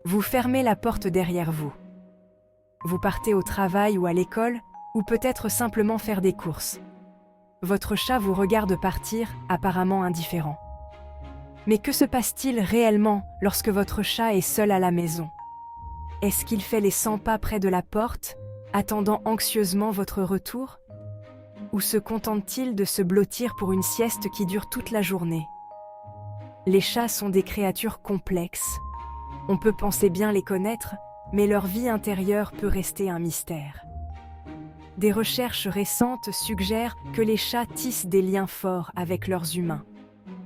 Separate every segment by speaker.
Speaker 1: Vous fermez la porte derrière vous. Vous partez au travail ou à l'école, ou peut-être simplement faire des courses. Votre chat vous regarde partir, apparemment indifférent. Mais que se passe-t-il réellement lorsque votre chat est seul à la maison? Est-ce qu'il fait les 100 pas près de la porte, attendant anxieusement votre retour? Ou se contente-t-il de se blottir pour une sieste qui dure toute la journée? Les chats sont des créatures complexes. On peut penser bien les connaître, mais leur vie intérieure peut rester un mystère. Des recherches récentes suggèrent que les chats tissent des liens forts avec leurs humains.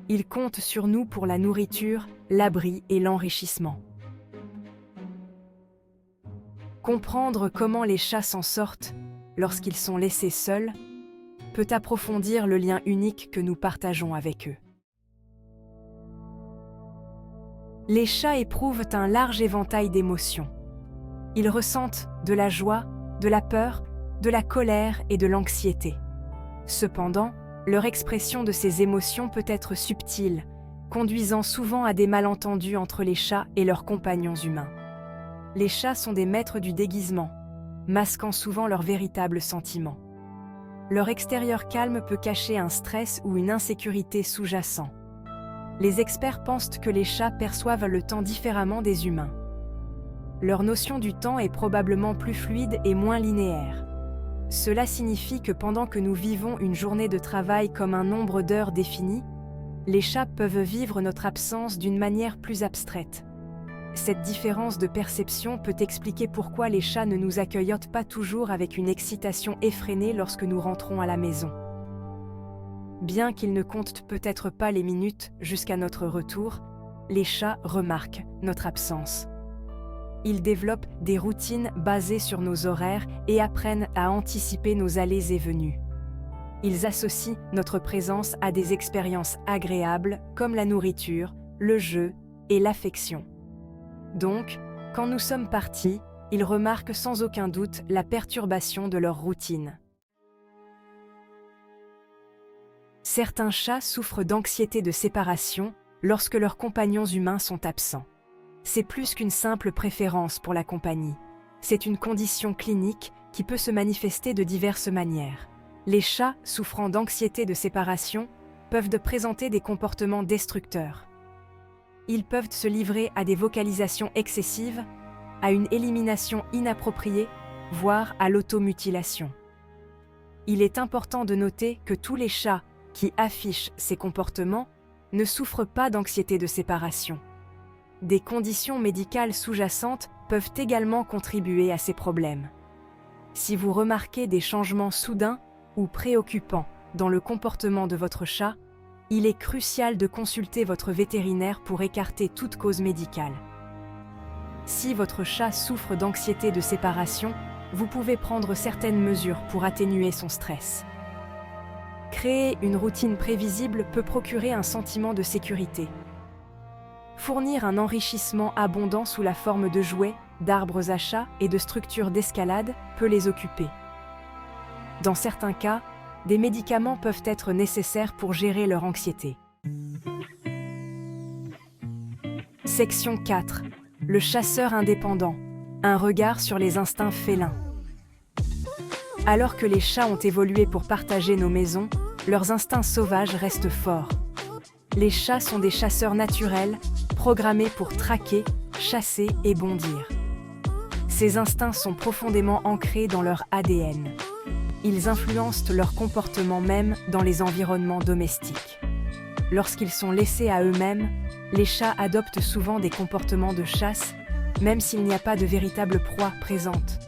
Speaker 1: Ils comptent sur nous pour la nourriture, l'abri et l'enrichissement. Comprendre comment les chats s'en sortent lorsqu'ils sont laissés seuls peut approfondir le lien unique que nous partageons avec eux. Les chats éprouvent un large éventail d'émotions. Ils ressentent de la joie, de la peur, de la colère et de l'anxiété. Cependant, leur expression de ces émotions peut être subtile, conduisant souvent à des malentendus entre les chats et leurs compagnons humains. Les chats sont des maîtres du déguisement, masquant souvent leurs véritables sentiments. Leur extérieur calme peut cacher un stress ou une insécurité sous-jacent. Les experts pensent que les chats perçoivent le temps différemment des humains. Leur notion du temps est probablement plus fluide et moins linéaire. Cela signifie que pendant que nous vivons une journée de travail comme un nombre d'heures défini, les chats peuvent vivre notre absence d'une manière plus abstraite. Cette différence de perception peut expliquer pourquoi les chats ne nous accueillent pas toujours avec une excitation effrénée lorsque nous rentrons à la maison. Bien qu'ils ne comptent peut-être pas les minutes jusqu'à notre retour, les chats remarquent notre absence. Ils développent des routines basées sur nos horaires et apprennent à anticiper nos allées et venues. Ils associent notre présence à des expériences agréables comme la nourriture, le jeu et l'affection. Donc, quand nous sommes partis, ils remarquent sans aucun doute la perturbation de leur routine. Certains chats souffrent d'anxiété de séparation lorsque leurs compagnons humains sont absents. C'est plus qu'une simple préférence pour la compagnie. C'est une condition clinique qui peut se manifester de diverses manières. Les chats souffrant d'anxiété de séparation peuvent présenter des comportements destructeurs. Ils peuvent se livrer à des vocalisations excessives, à une élimination inappropriée, voire à l'automutilation. Il est important de noter que tous les chats qui affichent ces comportements ne souffrent pas d'anxiété de séparation. Des conditions médicales sous-jacentes peuvent également contribuer à ces problèmes. Si vous remarquez des changements soudains ou préoccupants dans le comportement de votre chat, il est crucial de consulter votre vétérinaire pour écarter toute cause médicale. Si votre chat souffre d'anxiété de séparation, vous pouvez prendre certaines mesures pour atténuer son stress. Créer une routine prévisible peut procurer un sentiment de sécurité. Fournir un enrichissement abondant sous la forme de jouets, d'arbres à chat et de structures d'escalade peut les occuper. Dans certains cas, des médicaments peuvent être nécessaires pour gérer leur anxiété. Section 4. Le chasseur indépendant. Un regard sur les instincts félins. Alors que les chats ont évolué pour partager nos maisons, leurs instincts sauvages restent forts. Les chats sont des chasseurs naturels, programmés pour traquer, chasser et bondir. Ces instincts sont profondément ancrés dans leur ADN. Ils influencent leur comportement même dans les environnements domestiques. Lorsqu'ils sont laissés à eux-mêmes, les chats adoptent souvent des comportements de chasse, même s'il n'y a pas de véritable proie présente.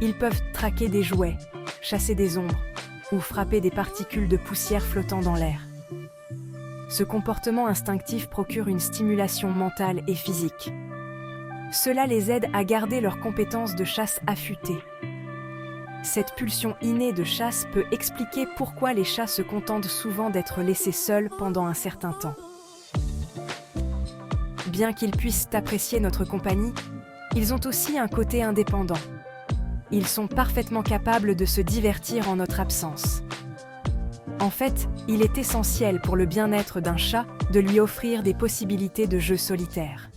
Speaker 1: Ils peuvent traquer des jouets, chasser des ombres, ou frapper des particules de poussière flottant dans l'air. Ce comportement instinctif procure une stimulation mentale et physique. Cela les aide à garder leurs compétences de chasse affûtées. Cette pulsion innée de chasse peut expliquer pourquoi les chats se contentent souvent d'être laissés seuls pendant un certain temps. Bien qu'ils puissent apprécier notre compagnie, ils ont aussi un côté indépendant. Ils sont parfaitement capables de se divertir en notre absence. En fait, il est essentiel pour le bien-être d'un chat de lui offrir des possibilités de jeu solitaire.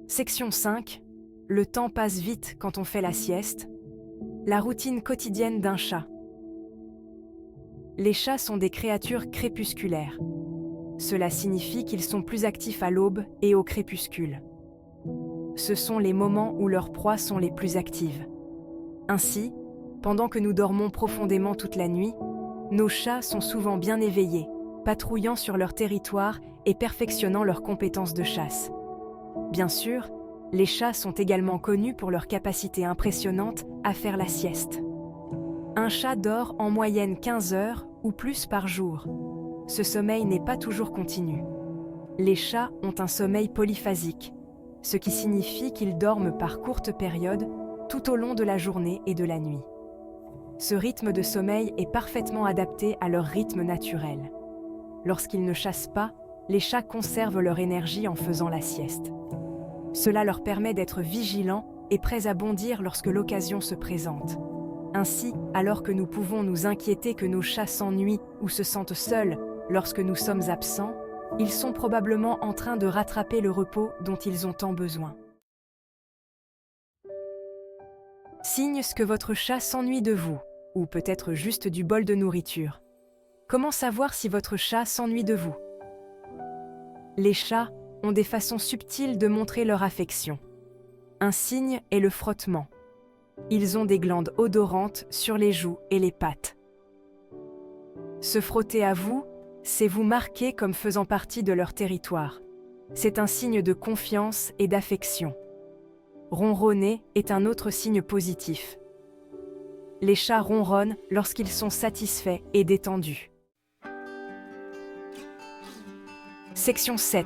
Speaker 1: Section 5. Le temps passe vite quand on fait la sieste. La routine quotidienne d'un chat. Les chats sont des créatures crépusculaires. Cela signifie qu'ils sont plus actifs à l'aube et au crépuscule. Ce sont les moments où leurs proies sont les plus actives. Ainsi, pendant que nous dormons profondément toute la nuit, nos chats sont souvent bien éveillés, patrouillant sur leur territoire et perfectionnant leurs compétences de chasse. Bien sûr, les chats sont également connus pour leur capacité impressionnante à faire la sieste. Un chat dort en moyenne 15 heures ou plus par jour. Ce sommeil n'est pas toujours continu. Les chats ont un sommeil polyphasique, ce qui signifie qu'ils dorment par courtes périodes tout au long de la journée et de la nuit. Ce rythme de sommeil est parfaitement adapté à leur rythme naturel. Lorsqu'ils ne chassent pas, les chats conservent leur énergie en faisant la sieste. Cela leur permet d'être vigilants et prêts à bondir lorsque l'occasion se présente. Ainsi, alors que nous pouvons nous inquiéter que nos chats s'ennuient ou se sentent seuls lorsque nous sommes absents, ils sont probablement en train de rattraper le repos dont ils ont tant besoin. Signe que votre chat s'ennuie de vous, ou peut-être juste du bol de nourriture. Comment savoir si votre chat s'ennuie de vous? Les chats ont des façons subtiles de montrer leur affection. Un signe est le frottement. Ils ont des glandes odorantes sur les joues et les pattes. Se frotter à vous, c'est vous marquer comme faisant partie de leur territoire. C'est un signe de confiance et d'affection. Ronronner est un autre signe positif. Les chats ronronnent lorsqu'ils sont satisfaits et détendus. Section 7.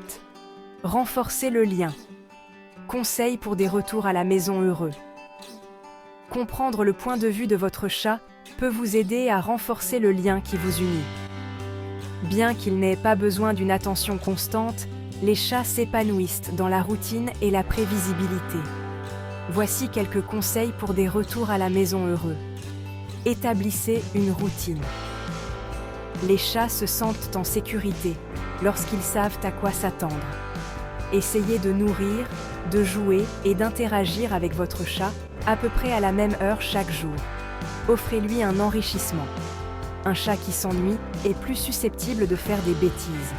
Speaker 1: Renforcer le lien. Conseils pour des retours à la maison heureux. Comprendre le point de vue de votre chat peut vous aider à renforcer le lien qui vous unit. Bien qu'ils n'aient pas besoin d'une attention constante, les chats s'épanouissent dans la routine et la prévisibilité. Voici quelques conseils pour des retours à la maison heureux. Établissez une routine. Les chats se sentent en sécurité lorsqu'ils savent à quoi s'attendre. Essayez de nourrir, de jouer et d'interagir avec votre chat à peu près à la même heure chaque jour. Offrez-lui un enrichissement. Un chat qui s'ennuie est plus susceptible de faire des bêtises.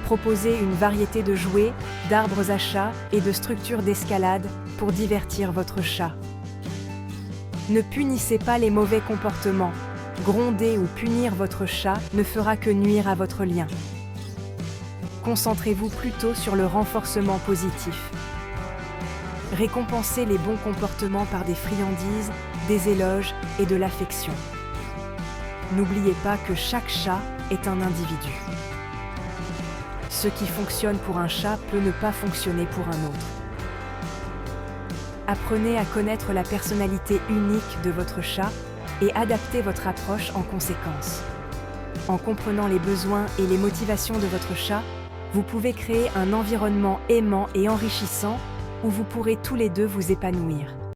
Speaker 1: Proposez une variété de jouets, d'arbres à chat et de structures d'escalade pour divertir votre chat. Ne punissez pas les mauvais comportements. Gronder ou punir votre chat ne fera que nuire à votre lien. Concentrez-vous plutôt sur le renforcement positif. Récompensez les bons comportements par des friandises, des éloges et de l'affection. N'oubliez pas que chaque chat est un individu. Ce qui fonctionne pour un chat peut ne pas fonctionner pour un autre. Apprenez à connaître la personnalité unique de votre chat et adaptez votre approche en conséquence. En comprenant les besoins et les motivations de votre chat, vous pouvez créer un environnement aimant et enrichissant où vous pourrez tous les deux vous épanouir.